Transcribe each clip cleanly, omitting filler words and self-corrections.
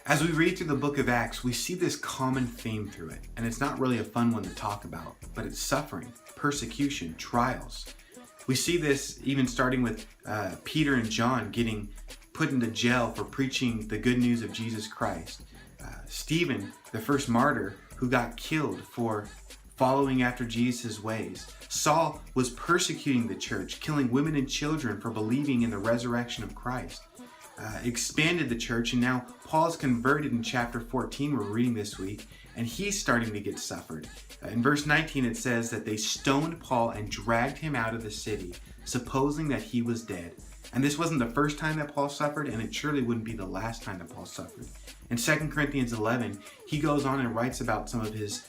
As we read through the book of Acts, we see this common theme through it, and it's not really a fun one to talk about, but it's suffering, persecution, trials. We see this even starting with Peter and John getting put into jail for preaching the good news of Jesus Christ. Stephen, the first martyr, who got killed for following after Jesus' ways. Saul was persecuting the church, killing women and children for believing in the resurrection of Christ. Expanded the church, and now Paul's converted in chapter 14 we're reading this week, and he's starting to get suffered. In verse 19 it says that they stoned Paul and dragged him out of the city, supposing that he was dead. And this wasn't the first time that Paul suffered, and it surely wouldn't be the last time that Paul suffered. In 2 Corinthians 11, he goes on and writes about some of his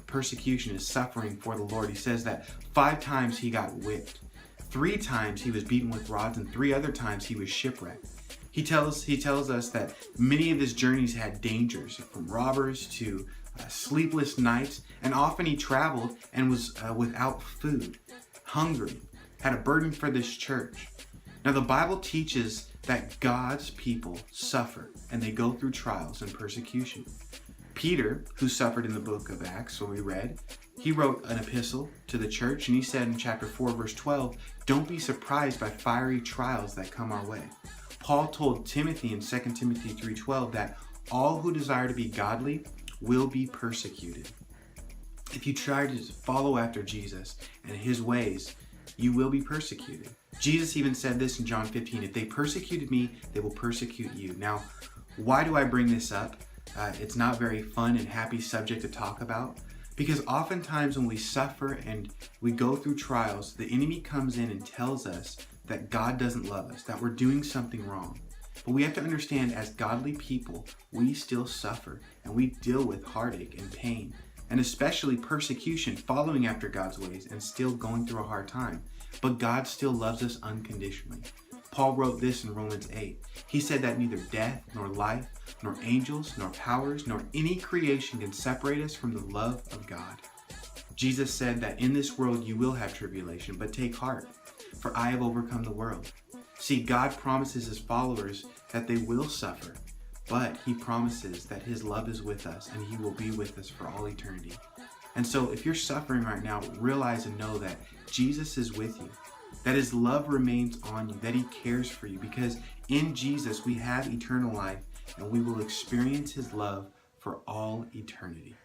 persecution, his suffering for the Lord. He says that 5 times he got whipped, 3 times he was beaten with rods, and 3 other times he was shipwrecked. He tells us that many of his journeys had dangers, from robbers to sleepless nights, and often he traveled and was without food, hungry, had a burden for this church. Now the Bible teaches that God's people suffer and they go through trials and persecution. Peter, who suffered in the book of Acts, when we read, he wrote an epistle to the church, and he said in chapter 4, verse 12, "Don't be surprised by fiery trials that come our way." Paul told Timothy in 2 Timothy 3:12 that all who desire to be godly will be persecuted. If you try to follow after Jesus and his ways, you will be persecuted. Jesus even said this in John 15, "If they persecuted me, they will persecute you." Now, why do I bring this up? It's not a very fun and happy subject to talk about, because oftentimes when we suffer and we go through trials, the enemy comes in and tells us that God doesn't love us, that we're doing something wrong. But we have to understand, as godly people, we still suffer and we deal with heartache and pain, and especially persecution, following after God's ways and still going through a hard time. But God still loves us unconditionally. Paul wrote this in Romans 8. He said that neither death, nor life, nor angels, nor powers, nor any creation can separate us from the love of God. Jesus said that in this world you will have tribulation, but take heart, for I have overcome the world. See, God promises his followers that they will suffer, but he promises that his love is with us and he will be with us for all eternity. And so if you're suffering right now, realize and know that Jesus is with you, that his love remains on you, that he cares for you, because in Jesus we have eternal life and we will experience his love for all eternity.